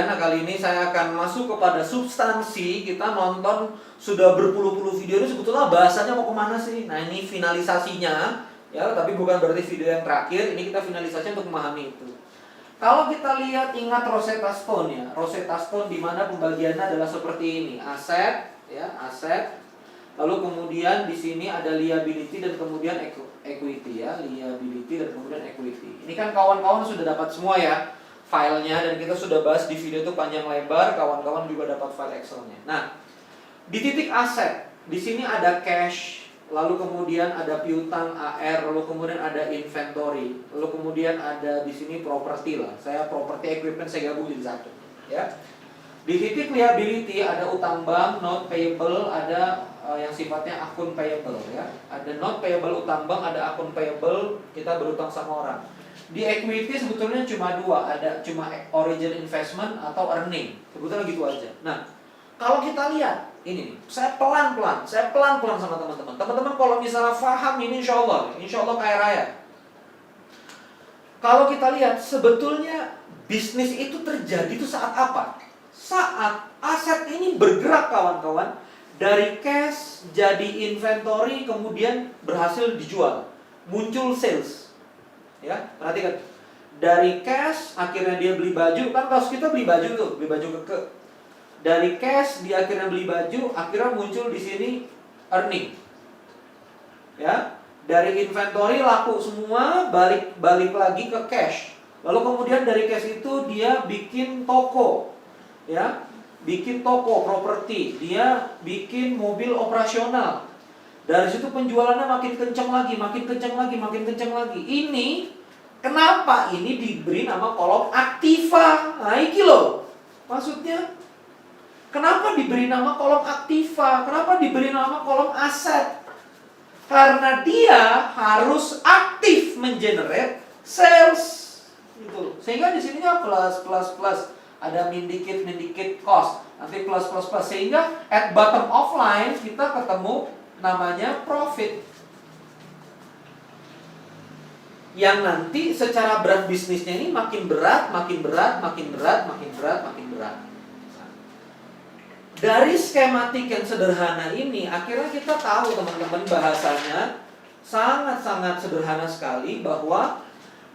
Nah, kali ini saya akan masuk kepada substansi. Kita nonton sudah berpuluh-puluh video ini, sebetulnya bahasanya mau kemana sih? Nah, ini finalisasinya, ya, tapi bukan berarti video yang terakhir. Ini kita finalisasi untuk memahami itu. Kalau kita lihat, ingat Rosetta Stone ya. Rosetta Stone di mana pembagiannya adalah seperti ini. Aset, ya, aset. Lalu kemudian di sini ada liability dan kemudian equity ya, liability dan kemudian equity. Ini kan kawan-kawan sudah dapat semua ya filenya, dan kita sudah bahas di video itu panjang lebar. Kawan-kawan juga dapat file Excelnya. Nah, di titik aset, di sini ada cash, lalu kemudian ada piutang AR, lalu kemudian ada inventory, lalu kemudian ada di sini property lah. Saya property equipment saya gabung jadi satu, ya. Di titik liability ada utang bank, note payable, ada yang sifatnya akun payable ya. Ada note payable utang bank, ada akun payable, kita berutang sama orang. Di equity sebetulnya cuma dua, ada cuma origin investment atau earning. Sebetulnya gitu aja. Nah, kalau kita lihat ini nih, saya pelan-pelan sama teman-teman. Teman-teman kalau misalnya paham ini insya Allah kaya raya. Kalau kita lihat sebetulnya bisnis itu terjadi itu saat apa? Saat aset ini bergerak kawan-kawan, dari cash jadi inventory kemudian berhasil dijual, muncul sales. Ya, perhatikan. Dari cash akhirnya dia beli baju, kan kasus kita beli baju tuh, beli baju keke. Dari cash dia akhirnya beli baju, akhirnya muncul di sini earning. Ya, dari inventory laku semua, balik lagi ke cash. Lalu kemudian dari cash itu dia bikin toko. Ya, bikin toko properti, dia bikin mobil operasional. Dari situ penjualannya makin kencang lagi. Ini kenapa ini diberi nama kolom aktiva? Nah, iki loh. Maksudnya kenapa diberi nama kolom aktiva? Kenapa diberi nama kolom aset? Karena dia harus aktif mengenerate sales. Gitu. Sehingga di sininya plus. Ada min dikit cost, nanti plus. Sehingga at bottom of line kita ketemu namanya profit. Yang nanti secara berat bisnisnya ini makin berat. Dari skematik yang sederhana ini, akhirnya kita tahu teman-teman bahasanya sangat-sangat sederhana sekali, bahwa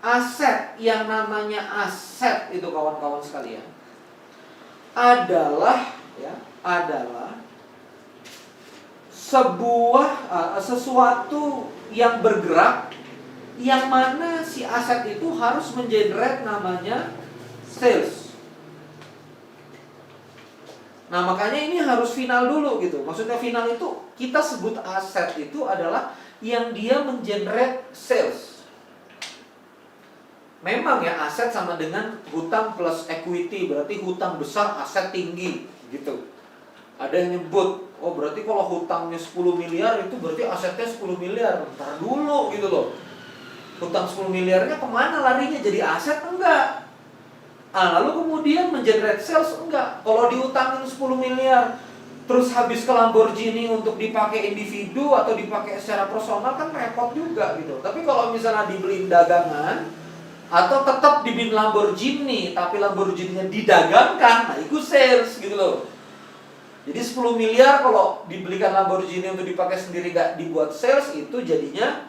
aset, yang namanya aset itu kawan-kawan sekalian, adalah sebuah sesuatu yang bergerak, yang mana si aset itu harus mengenerate namanya sales. Nah, makanya ini harus final dulu gitu. Maksudnya final itu kita sebut aset itu adalah yang dia mengenerate sales. Memang ya, aset sama dengan hutang plus equity, berarti hutang besar, aset tinggi gitu. Ada yang nyebut, oh berarti kalau hutangnya 10 miliar itu berarti asetnya 10 miliar. Bentar dulu gitu loh. Hutang 10 miliarnya kemana larinya? Jadi aset? Enggak. Lalu kemudian mengenerate sales? Enggak. Kalau dihutangin 10 miliar terus habis ke Lamborghini untuk dipakai individu atau dipakai secara personal, kan repot juga gitu. Tapi kalau misalnya dibeliin dagangan atau tetap dibeliin Lamborghini tapi Lamborghini-nya didagangkan, nah itu sales gitu loh. Jadi 10 miliar kalau dibelikan Lamborghini untuk dipakai sendiri gak dibuat sales, itu jadinya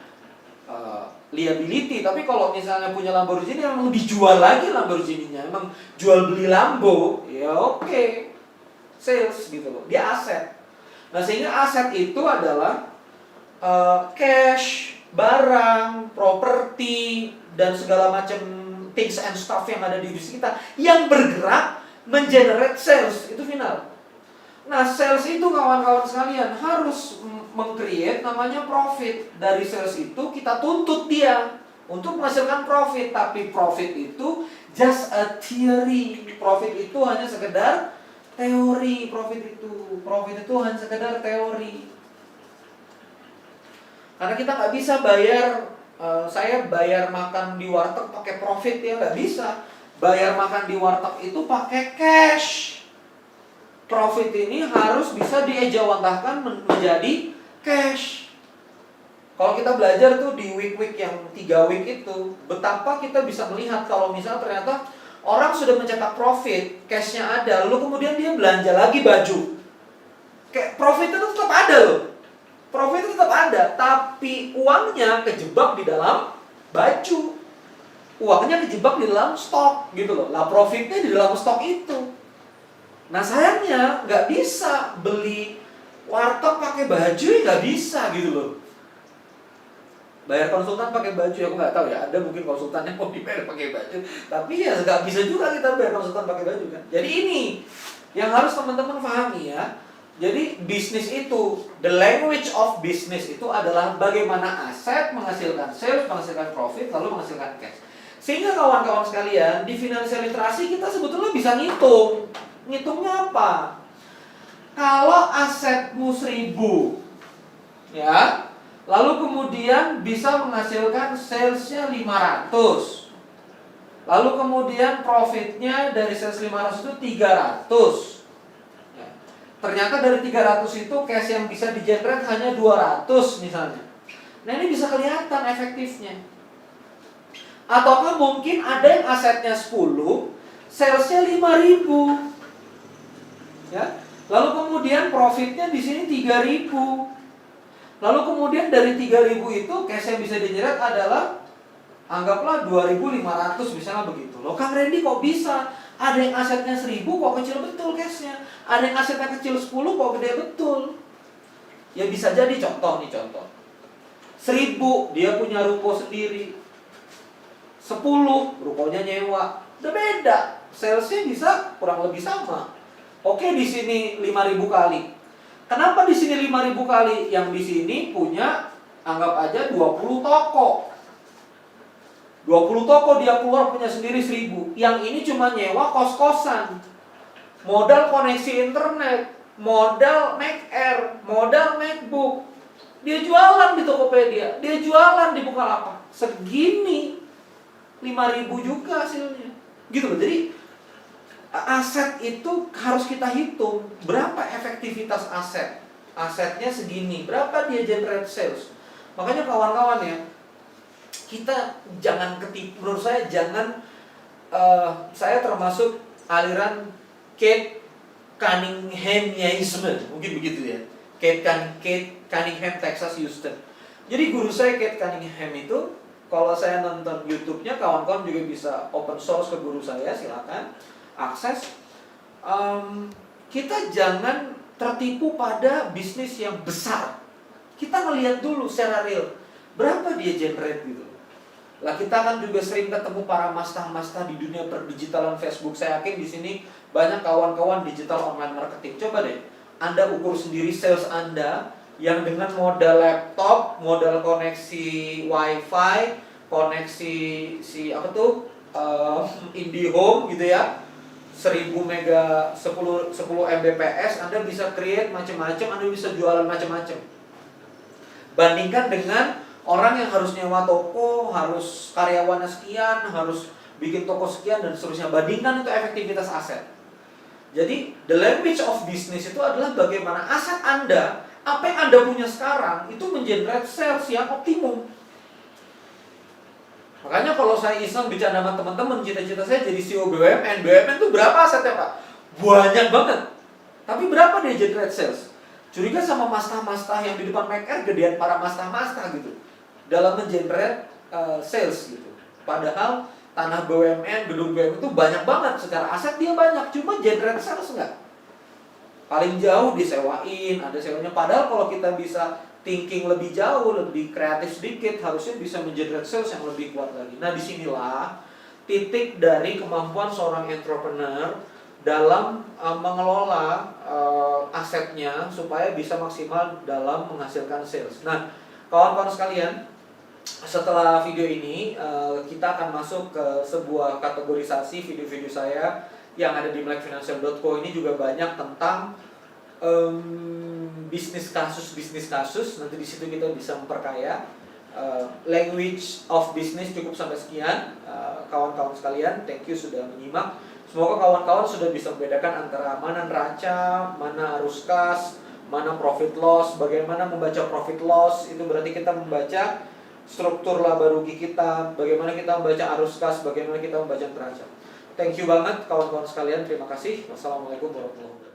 liability. Tapi kalau misalnya punya Lamborghini memang dijual lagi Lamborghini-nya, memang jual beli Lambo, ya oke, sales gitu loh. Dia aset. Nah, sehingga aset itu adalah cash, barang, properti, dan segala macam things and stuff yang ada di bisnis kita yang bergerak mengenerate sales. Itu final. Nah, sales itu kawan-kawan sekalian harus meng-create namanya profit. Dari sales itu kita tuntut dia untuk menghasilkan profit. Tapi profit itu just a theory. Profit itu hanya sekedar teori. Profit itu hanya sekedar teori. Karena kita nggak bisa bayar, saya bayar makan di warteg pakai profit ya, nggak bisa. Bayar makan di warteg itu pakai cash. Profit ini harus bisa diejawantahkan menjadi cash. Kalau kita belajar tuh di week-week yang 3 week itu, betapa kita bisa melihat kalau misalnya ternyata Orang sudah mencetak profit, cashnya ada, lalu kemudian dia belanja lagi baju. Kayak profit itu tetap ada loh. Profit itu tetap ada, tapi uangnya kejebak di dalam baju. Uangnya kejebak di dalam stok gitu loh. Lah profitnya di dalam stok itu. Nah sayangnya nggak bisa beli warteg pakai baju, ya nggak bisa gitu loh. Bayar konsultan pakai baju, aku nggak tahu ya. Ada mungkin konsultan yang mau dibayar pakai baju, tapi ya nggak bisa juga kita bayar konsultan pakai baju kan. Jadi ini yang harus teman-teman pahami ya. Jadi bisnis itu, the language of business itu adalah bagaimana aset menghasilkan sales, menghasilkan profit, lalu menghasilkan cash. Sehingga kawan-kawan sekalian, di financial literasi kita sebetulnya bisa ngitung. Ngitungnya apa? Kalau asetmu 1.000, ya, lalu kemudian bisa menghasilkan salesnya 500. Lalu kemudian profitnya dari sales 500 itu 300. Ya. Ternyata dari 300 itu cash yang bisa di-generate hanya 200 misalnya. Nah ini bisa kelihatan efektifnya. Ataukah mungkin ada yang asetnya 10, salesnya 5.000. Ya. Lalu kemudian profitnya di sini 3.000. Lalu kemudian dari 3.000 itu cash yang bisa di-generate adalah anggaplah 2.500 misalnya begitu. Loh Kang Randy kok bisa? Ada yang asetnya 1.000 kok kecil betul cashnya. Ada yang asetnya kecil 10 kok gede betul. Ya bisa jadi contoh nih contoh. 1.000 dia punya ruko sendiri. 10 rukonya nyewa. Udah beda. Salesnya bisa kurang lebih sama. Oke di sini 5.000 kali. Kenapa di sini 5.000 kali? Yang di sini punya anggap aja 20 toko. 20 toko dia keluar punya sendiri 1.000. Yang ini cuma nyewa kos-kosan. Modal koneksi internet, modal Mac Air, modal MacBook. Dia jualan di Tokopedia, dia jualan di Bukalapak. Segini 5.000 juga hasilnya. Gitu loh. Jadi aset itu harus kita hitung. Berapa efektivitas aset? Asetnya segini. Berapa dia generate sales? Makanya kawan-kawan ya, kita jangan ketipu. Menurut saya jangan. Saya termasuk aliran Kate Cunningham-isme, mungkin begitu ya. Kate Cunningham, Texas, Houston. Jadi guru saya Kate Cunningham itu, kalau saya nonton YouTube-nya, kawan-kawan juga bisa open source ke guru saya, silakan akses. Kita jangan tertipu pada bisnis yang besar. Kita ngelihat dulu secara real, berapa dia generate gitu. Lah kita kan juga sering ketemu para master-master di dunia perdigitalan Facebook. Saya yakin di sini banyak kawan-kawan digital online marketing. Coba deh, Anda ukur sendiri sales Anda yang dengan modal laptop, modal koneksi WiFi, koneksi IndiHome gitu ya. 1000 mega 10 Mbps Anda bisa create macam-macam, Anda bisa jualan macam-macam. Bandingkan dengan orang yang harus nyewa toko, harus karyawannya sekian, harus bikin toko sekian dan seterusnya. Bandingkan itu efektivitas aset. Jadi the language of business itu adalah bagaimana aset Anda, apa yang Anda punya sekarang itu mengenerate sales yang optimum. Makanya kalau saya iseng bicara sama teman-teman, cita-cita saya jadi CEO BUMN. BUMN itu berapa asetnya Pak? Banyak banget. Tapi berapa dia generate sales? Curiga sama masta-masta yang di depan Mac Air gedean para masta-masta gitu. Dalam mengenerate sales gitu. Padahal tanah BUMN, gedung BUMN itu banyak banget. Secara aset dia banyak, cuma generate sales enggak. Paling jauh disewain, ada sewanya. Padahal kalau kita bisa thinking lebih jauh, lebih kreatif sedikit, harusnya bisa mengenerate sales yang lebih kuat lagi. Nah disinilah titik dari kemampuan seorang entrepreneur dalam mengelola asetnya supaya bisa maksimal dalam menghasilkan sales. Nah kawan-kawan sekalian, setelah video ini kita akan masuk ke sebuah kategorisasi video-video saya yang ada di melekfinancial.co. Ini juga banyak tentang bisnis kasus. Nanti di situ kita bisa memperkaya language of business. Cukup sampai sekian kawan-kawan sekalian. Thank you sudah menyimak. Semoga kawan-kawan sudah bisa membedakan antara mana neraca, mana arus kas, mana profit loss. Bagaimana membaca profit loss, itu berarti kita membaca struktur laba rugi kita. Bagaimana kita membaca arus kas, bagaimana kita membaca neraca. thank you banget kawan-kawan sekalian. Terima kasih. Wassalamualaikum warahmatullahi wabarakatuh.